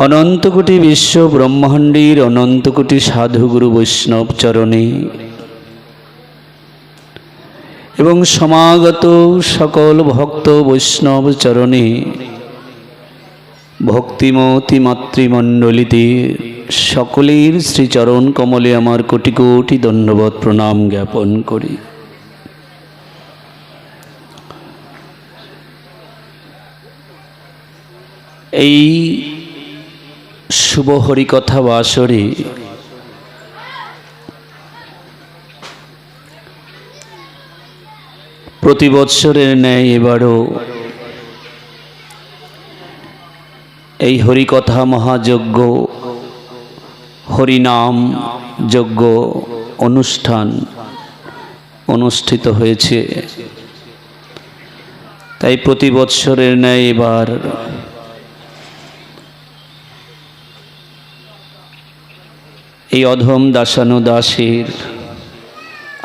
অনন্ত কোটি বিশ্ব ব্রহ্মাণ্ডের অনন্ত কোটি সাধু গুরু বৈষ্ণব চরণে এবং সমাগত সকল ভক্ত বৈষ্ণব চরণে ভক্তিমতী মাতৃমণ্ডলীতে সকলের শ্রীচরণ কমলে আমার কোটি কোটি দণ্ডবত প্রণাম জ্ঞাপন করি। এই শুভ হরিকথা বাসরে প্রতি বৎসরের ন্যায় এবারও এই হরিকথা মহাযজ্ঞ হরিনাম যজ্ঞ অনুষ্ঠান অনুষ্ঠিত হয়েছে। তাই প্রতি বৎসরের ন্যায় এবার এই অধম দাসানুদাসের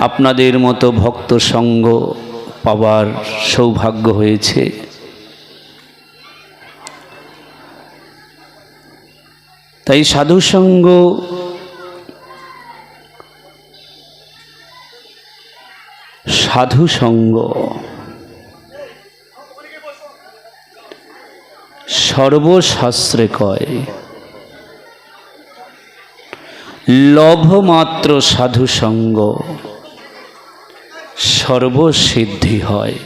আপনাদের মতো ভক্ত সঙ্গ পাবার সৌভাগ্য হয়েছে। তাই সাধুসঙ্গ সাধুসঙ্গ সর্বশাস্ত্রে কয়, লভমাত্র সাধুসঙ্গ সর্বসিদ্ধি হয়।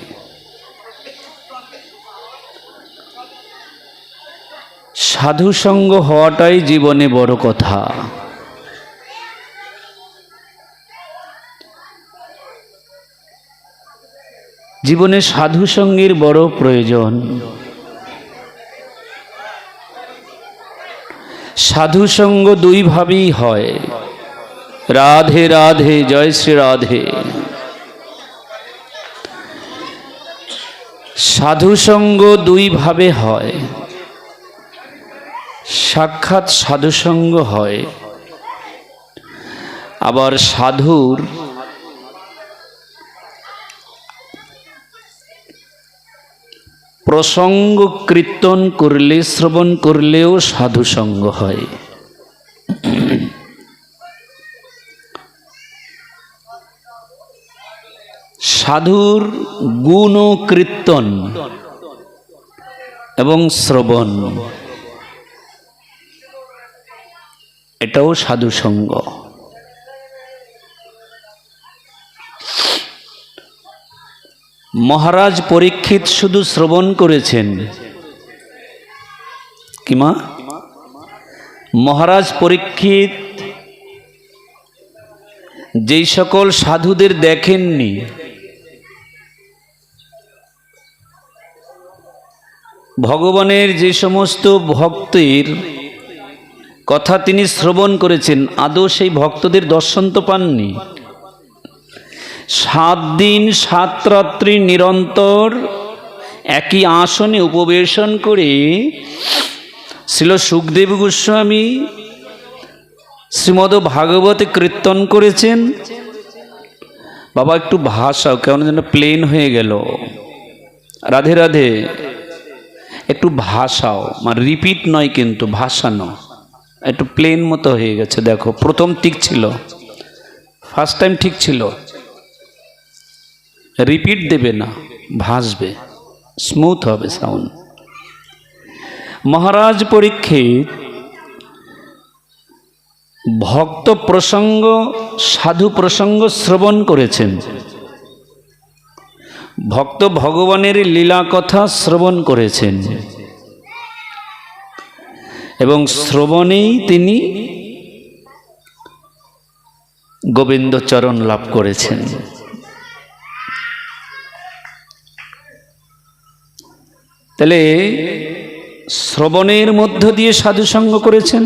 সাধুসঙ্গ হওয়াটাই জীবনে বড় কথা। জীবনে সাধুসঙ্গের বড় প্রয়োজন। সাধুসঙ্গ দুইভাবেই হয়। রাধে রাধে, জয় শ্রী রাধে। সাধুসঙ্গ দুইভাবে হয়। সাক্ষাৎ সাধুসঙ্গ হয়, আবার সাধুর প্রসঙ্গ কীর্তন করলে, শ্রবণ করলেও সাধুসঙ্গ হয়। সাধুর গুণ কীর্তন এবং শ্রবণ এটাও সাধুসঙ্গ। মহারাজ পরীক্ষিত শুধু শ্রবণ করেছেন। কি মা? মহারাজ পরীক্ষিত যেই সকল সাধুদের দেখেননি, ভগবানের যে সমস্ত ভক্তের কথা তিনি শ্রবণ করেছেন, আদৌ সেই ভক্তদের দর্শন তো পাননি। 7 দিন 7 রাত্রি নিরন্তর একই আসনে উপবেশন করে শ্রীল সুখদেব গোস্বামী শ্রীমদ্ ভাগবতে কীর্তন করেছেন। বাবা একটু ভাষাও, কেমন যেন প্লেন হয়ে গেল। রাধে রাধে, একটু ভাষাও, মানে রিপিট নয় কিন্তু ভাষানো, একটু প্লেন মতো হয়ে গেছে। দেখো, প্রথম ঠিক ছিল, ফার্স্ট টাইম ঠিক ছিল। রিপিট দেবে না, ভাসবে, স্মুথ হবে সাউন্ড। মহারাজ পরীক্ষিত ভক্ত প্রসঙ্গ, সাধু প্রসঙ্গ শ্রবণ করেছেন। ভক্ত ভগবানের লীলা কথা শ্রবণ করেছেন এবং শ্রবণেই তিনি গোবিন্দ চরণ লাভ করেছেন। তাহলে শ্রবণের মধ্য দিয়ে সাধুসঙ্গ করেছেন।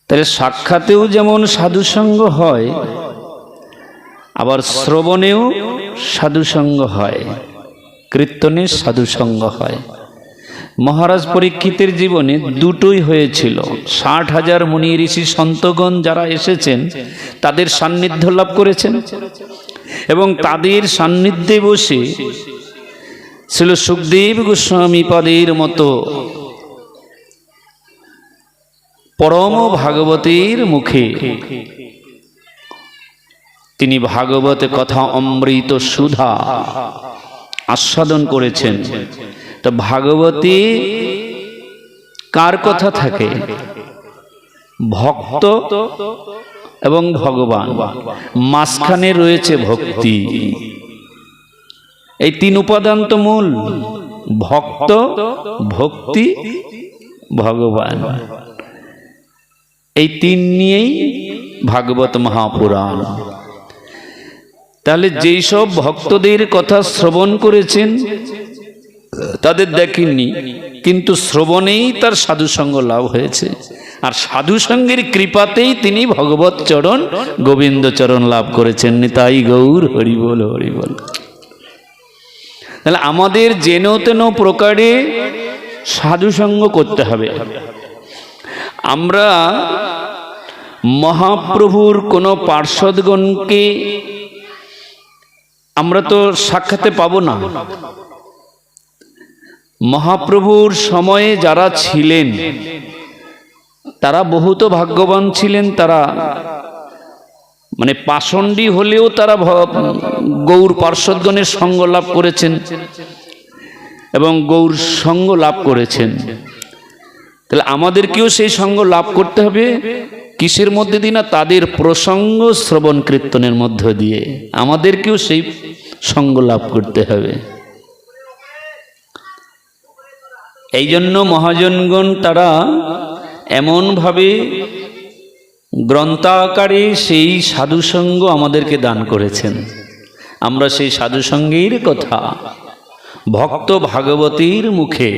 তাহলে সাক্ষাতেও যেমন সাধুসঙ্গ হয়, আবার শ্রবণেও সাধুসঙ্গ হয়, কীর্তনে সাধুসঙ্গ হয়। মহারাজ পরীক্ষিতের জীবনে দুটোই হয়েছিল। 60,000 মুনি ঋষি সন্তগণ যারা এসেছেন তাদের সান্নিধ্য লাভ করেছেন এবং তাদের সান্নিধ্যে বসে ছিল সুখদেব গোস্বামী পাদের মতো পরম ভাগবতের মুখে তিনি ভাগবত কথা অমৃত সুধা আস্বাদন করেছেন। তো ভাগবতে কার কথা থাকে? ভক্ত এবং ভগবান, মাঝখানে রয়েছে ভক্তি। এই তিন উপাদান তো মূল, ভক্ত, ভক্তি, ভগবান। এই তিন নিয়েই ভাগবত মহাপুরাণ। তাহলে যেই সব ভক্তদের কথা শ্রবণ করেছেন তাদের দেখেননি, কিন্তু শ্রবণেই তার সাধুসঙ্গ লাভ হয়েছে, আর সাধুসঙ্গের কৃপাতেই তিনি ভগবত চরণ গোবিন্দ চরণ লাভ করেছেন। নিতাই গৌর হরিবল হরিবল। তাহলে আমাদের যেন তেন প্রকারে সাধুসঙ্গ করতে হবে। আমরা মহাপ্রভুর কোনো পার্ষদগণকে আমরা তো সাক্ষাতে পাবো না। মহাপ্রভুর সময়ে যারা ছিলেন তারা বহুত ভাগ্যবান ছিলেন। তারা মানে পাষণ্ডী হলেও তারা গৌর পার্ষদগণের সঙ্গ লাভ করেছেন এবং গৌর সঙ্গ লাভ করেছেন। তাহলে আমাদেরকেও সেই সঙ্গ লাভ করতে হবে। কিসের মধ্যে দিয়ে? না, তাদের প্রসঙ্গ শ্রবণ কীর্তনের মধ্য দিয়ে আমাদেরকেও সেই সঙ্গ লাভ করতে হবে। এই জন্য মহাজনগণ তারা এমনভাবে গ্রন্থাকারে সেই সাধুসঙ্গ আমাদেরকে দান করেছেন। আমরা সেই সাধুসঙ্গের কথা ভক্ত ভাগবতীর মুখে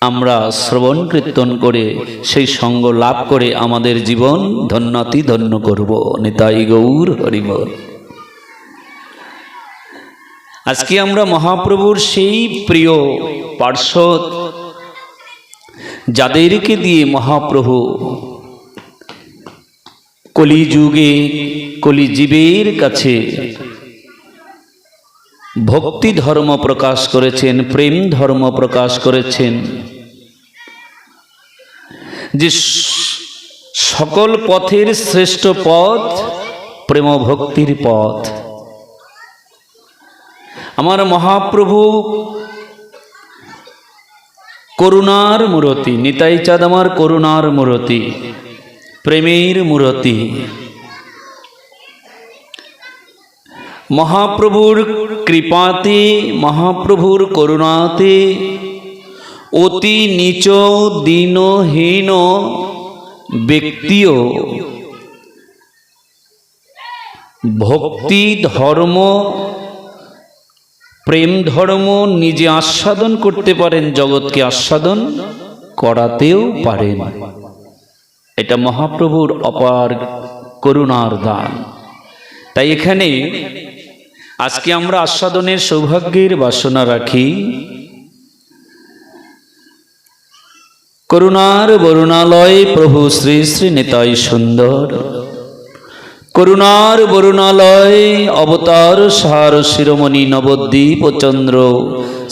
আমরা শ্রবণ কীর্তন করে সেই সঙ্গ লাভ করে আমাদের জীবন ধন্যাতি ধন্য করব। নিতাই গৌর হরিবল। আজকে আমরা মহাপ্রভুর সেই প্রিয় পার্ষদ যাদেরকে দিয়ে মহাপ্রভু কলিযুগে কলিজীবের কাছে ভক্তি ধর্ম প্রকাশ করেছেন, প্রেম ধর্ম প্রকাশ করেছেন, যে সকল পথের শ্রেষ্ঠ পথ প্রেম ভক্তির পথ। আমার মহাপ্রভু করুণার মূরতি, নিতাই চাঁদ আমার করুণার মূরতি, প্রেমের মূরতি। মহাপ্রভুর কৃপাতে, মহাপ্রভুর করুণাতে অতি নীচ দীনহীন ব্যক্তিও ভক্তি ধর্ম প্রেম ধর্ম নিজে আস্বাদন করতে পারেন, জগৎকে আস্বাদন করাতেও পারেন। এটা মহাপ্রভুর অপার করুণার দান। তাই এখানে আজকে আমরা আস্বাদনের সৌভাগ্যের বাসনা রাখি। করুণার বরুণালয় প্রভু শ্রী শ্রী নিতাই সুন্দর, করুণার বরুণালয় অবতার সার শিরোমণি নবদ্বীপ চন্দ্র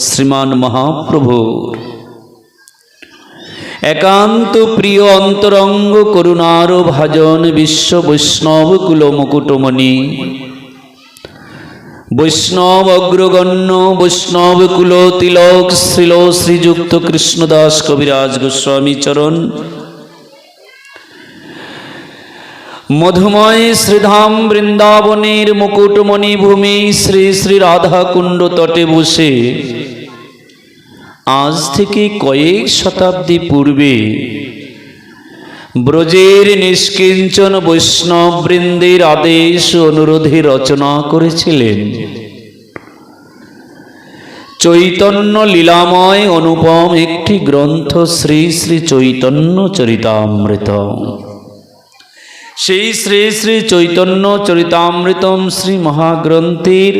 শ্রীমান মহাপ্রভু একান্ত প্রিয় অন্তরঙ্গ করুণার ভাজন বিশ্ব বৈষ্ণব কুল মুকুটমণি, বৈষ্ণব অগ্রগণ্য বৈষ্ণব কুল তিলক শ্রীল শ্রীযুক্ত কৃষ্ণদাস কবিরাজ গোস্বামী চরণ, মধুময় শ্রীধাম বৃন্দাবনের মুকুটমণি ভূমি শ্রী শ্রী রাধা কুণ্ড তটে বসে আজ থেকে কয়েক শতাব্দী পূর্বে ব্রজের নিষ্কিঞ্চন বৈষ্ণব বৃন্দের আদেশ অনুরোধে রচনা করেছিলেন চৈতন্য লীলাময় অনুপম একটি গ্রন্থ শ্রী শ্রী চৈতন্য চরিতামৃত। সেই শ্রী শ্রী চৈতন্য চরিতামৃতম শ্রী মহাগ্রন্থের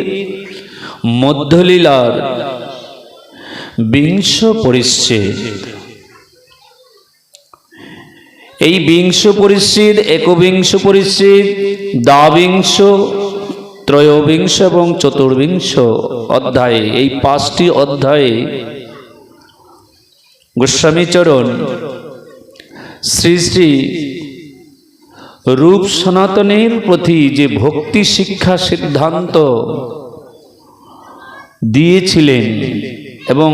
মধ্যলীলার বিংশ পরিচ্ছেদ। এই বিংশ পরিচ্ছেদ, একবিংশ পরিচ্ছেদ, দ্বাবিংশ ত্রয়োবিংশ এবং চতুর্বিংশ অধ্যায়ে, এই 5টি অধ্যায়ে গোস্বামীচরণ শ্রী শ্রী রূপ সনাতনের প্রতি যে ভক্তি শিক্ষা সিদ্ধান্ত দিয়েছিলেন এবং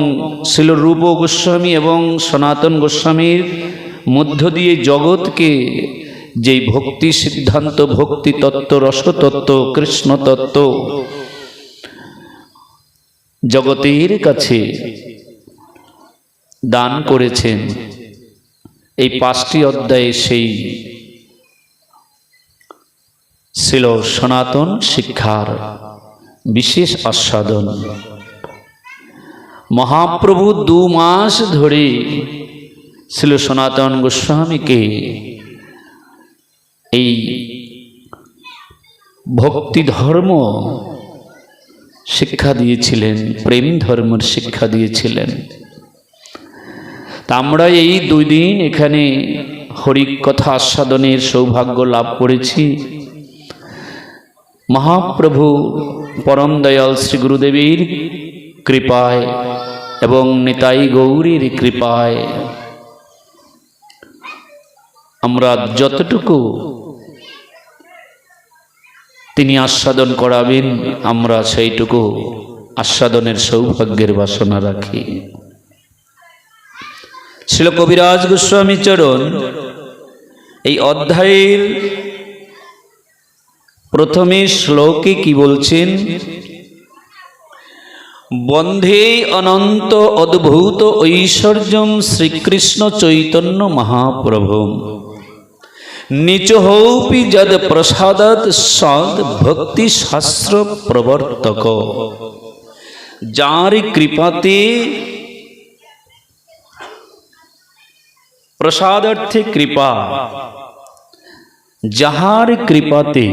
শিল রূপ গোস্বামী এবং সনাতন গোস্বামীর মধ্য দিয়ে জগৎকে যেই ভক্তি সিদ্ধান্ত, ভক্তি তত্ত্ব, রসতত্ত্ব, কৃষ্ণ তত্ত্ব জগতের কাছে দান করেছেন, এই 5টি অধ্যায়ে সেই ছিল সনাতন শিক্ষার বিশেষ আস্বাদন। মহাপ্রভু 2 মাস ধরে ছিল সনাতন গোস্বামীকে এই ভক্তি ধর্ম শিক্ষা দিয়েছিলেন, প্রেম ধর্মের শিক্ষা দিয়েছিলেন। তা আমরা এই 2 দিন এখানে হরিকথা আস্বাদনের সৌভাগ্য লাভ করেছি। মহাপ্রভু পরম দয়াল শ্রী গুরুদেবের কৃপায় এবং নিতাই গৌরীর কৃপায় আমরা যতটুকু তিনি আস্বাদন করাবেন, আমরা সেইটুকু আস্বাদনের সৌভাগ্যের বাসনা রাখি। শ্রীল কবিরাজ গোস্বামী চরণ এই অধ্যায়ের প্রথমে শ্লোকে কি বলছেন? বন্ধে অনন্ত অদ্ভুত ঐশ্বর্যম শ্রীকৃষ্ণ চৈতন্য মহাপ্রভুম নিচহৌপি যদ প্রসাদত সদ ভক্তি শাস্ত্র প্রবর্তক। যার কৃপাতে, প্রসাদার্থে কৃপা, যাহার কৃপাতে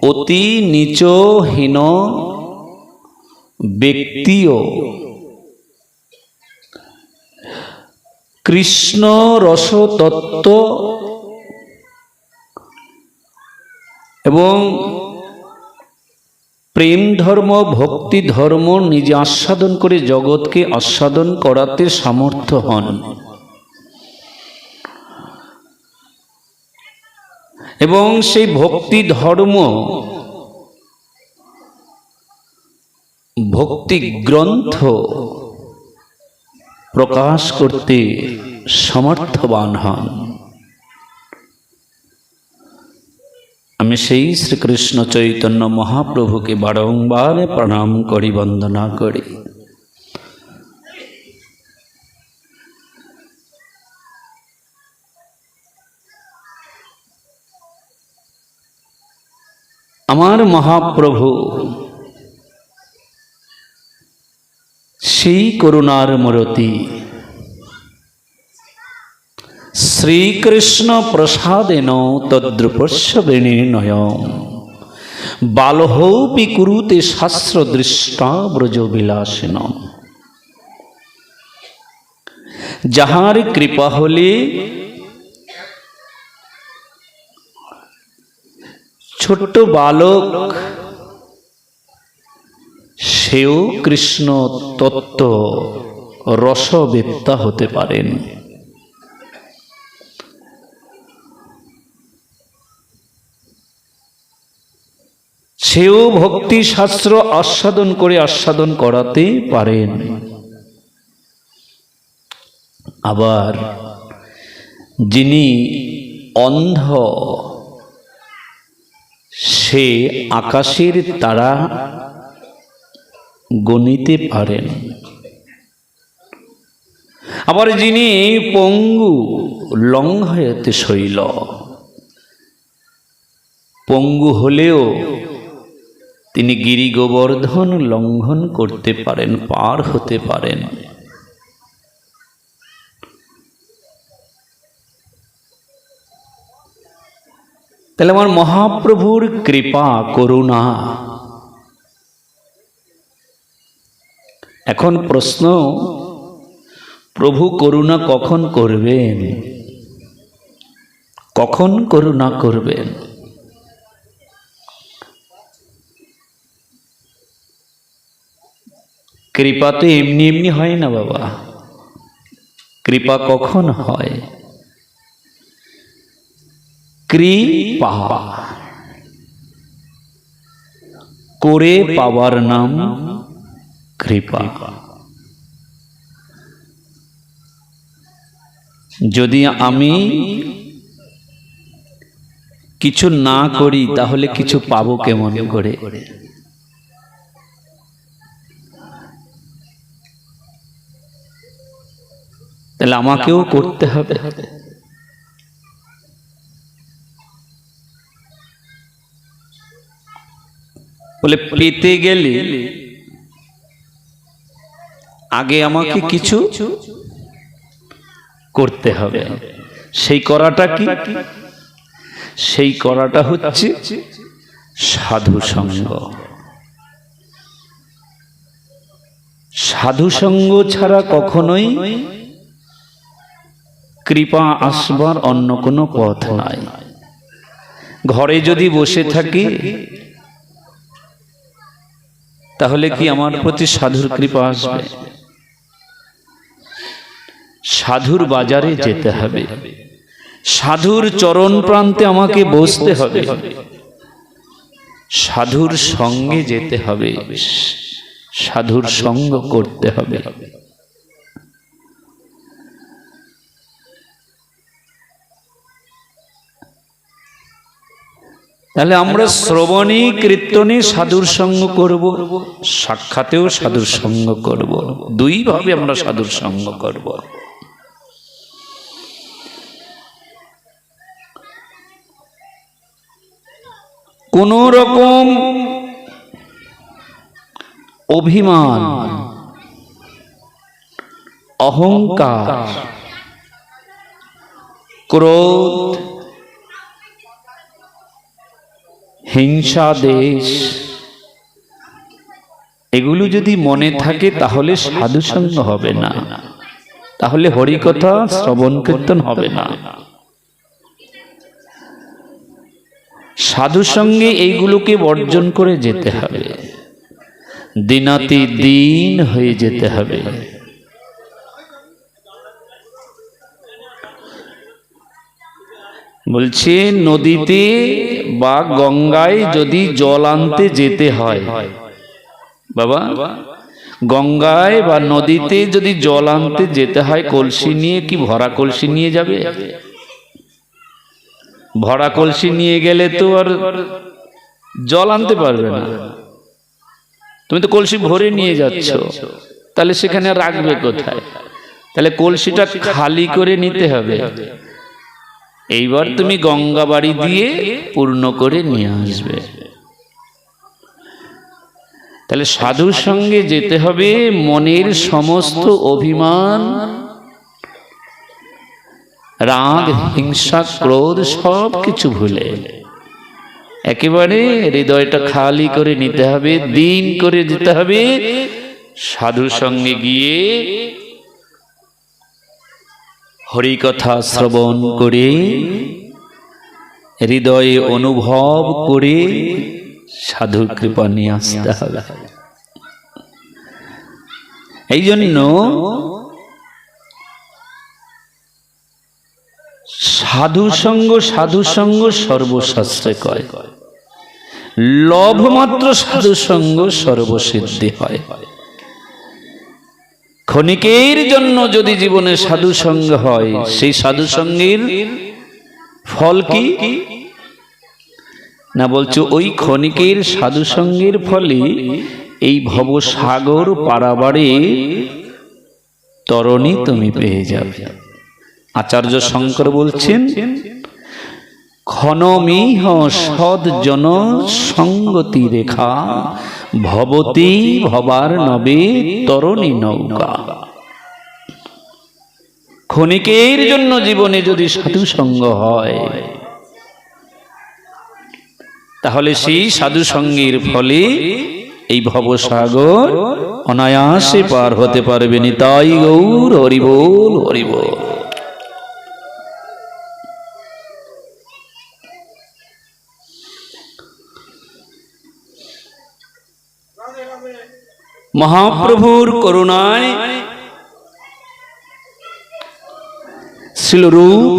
অতি নিচহীন ব্যক্তিও কৃষ্ণ রসতত্ত্ব এবং প্রেম ধর্ম, ভক্তি ধর্ম নিজে আস্বাদন করে জগৎকে আস্বাদন করাতে সামর্থ্য হন। এবং সেই ভক্তি ধর্ম, ভক্তি গ্রন্থ প্রকাশ করতে সমর্থবান হন। আমি সেই শ্রীকৃষ্ণ চৈতন্য মহাপ্রভুকে বারংবার প্রণাম করি, বন্দনা করি। আমার মহাপ্রভু সেই করুণার মূরতি, শ্রীকৃষ্ণ প্রসাদেন তদ্রূপস্য বিনির্ণয় বালহৌপি কুরুতে শাস্ত্র দৃষ্টা ব্রজ বিলাসিন। যাহার কৃপা হলে ছোট্ট বালক সেও কৃষ্ণ তত্ত্ব রসবেত্তা হতে পারেন। সেও ভক্তি শাস্ত্র আস্বাদন করে আস্বাদন করাতে পারেন। আবার যিনি অন্ধ, সে আকাশের তারা গণিতে পারেন। আবার যিনি পঙ্গু, লঙ্ঘয়তে শৈল, পঙ্গু হলেও তিনি গিরি গোবর্ধন লঙ্ঘন করতে পারেন, পার হতে পারেন। তাহলে আমার মহাপ্রভুর কৃপা, করুণা। এখন প্রশ্ন, প্রভু করুণা কখন করবেন? কখন করুণা করবেন? কৃপা তো এমনি এমনি হয় না বাবা। কৃপা কখন হয়? কৃপা করে পাওয়ার নাম কৃপা। যদি আমি কিছু না করি তাহলে কিছু পাবো কেমন করে? তাহলে আমাকেও করতে হবে। বলে পেতে গেলে আগে আমাকে কিছু করতে হবে। সেই করাটা কি? সেই করাটা হচ্ছে সাধু সঙ্গ। সাধু সঙ্গ ছাড়া কখনোই কৃপা আসবার অন্য কোনো পথ নাই। ঘরে যদি বসে থাকি তাহলে কি আমার প্রতি সাধুর কৃপা আসবে? সাধুর বাজারে যেতে হবে, সাধুর চরণ প্রান্তে আমাকে বসতে হবে, সাধুর সঙ্গে যেতে হবে, সাধুর সঙ্গ করতে হবে। তাহলে আমরা শ্রবণী কীর্তনে সাধুর সঙ্গ করব, সাক্ষাতেও সাধুর সঙ্গ করব, দুই ভাবে আমরা সাধুর সঙ্গ করব। কোন রকম অভিমান, অহংকার, ক্রোধ, হিংসা, দেশ, এগুলো যদি মনে থাকে তাহলে সাধু সঙ্গ হবে না, তাহলে হরিকথা শ্রবণ কীর্তন হবে না। সাধু সঙ্গে এইগুলোকে বর্জন করে যেতে হবে, দিনাতি দিন হয়ে যেতে হবে। বলছে নদীতে বা গঙ্গায় যদি জল আনতে যেতে হয়, বাবা গঙ্গায় বা নদীতে যদি জল আনতে যেতে হয়, কলসি নিয়ে কি ভরা কলসি নিয়ে যাবে? ভরা কলসি নিয়ে গেলে তো আর জল আনতে পারবে না। তুমি তো কলসি ভরে নিয়ে যাচ্ছ, তাহলে সেখানে রাখবে কোথায়? তাহলে কলসিটা খালি করে নিতে হবে। এইবার তুমি গঙ্গা বাড়ি দিয়ে পূর্ণ করে নিয়ে আসবে। তাহলে সাধুর সঙ্গে যেতে হবে মনের সমস্ত অভিমান, রাগ, হিংসা, ক্রোধ সব কিছু ভুলে একেবারে হৃদয়টা খালি করে নিতে হবে, দিন করে যেতে হবে। সাধুর সঙ্গে গিয়ে হরিকথা শ্রবণ করে হৃদয়ে অনুভব করে সাধুর কৃপা নিয়ে আসতে হবে। এই জন্য সাধু সঙ্গ সর্বশাস্ত্রে কয়, লোভ মাত্র সাধু সঙ্গ সর্বসিদ্ধি হয়। ক্ষণিকের জন্য যদি জীবনে সাধু সঙ্গ হয়, সেই সাধু সঙ্গের ফল কি না? বলছো ওই ক্ষণিকের সাধু সঙ্গের ফলে এই ভবসাগর পারাবারে তরণী তুমি পেয়ে যাবে। আচার্য শঙ্কর বলছেন, ক্ষণমিহ সদ্জন সঙ্গতি রেখা ভবতি ভবার নবে তরণী নৌকা। ক্ষণিকের জন্য জীবনে যদি সাধু সঙ্গ হয়, তাহলে সেই সাধু সঙ্গের ফলে এই ভবসাগর অনায়াসে পার হতে পারবে। নিতাই গৌর হরি বল, হরি বল। মহাপ্রভুর করুণায় শিলরূপ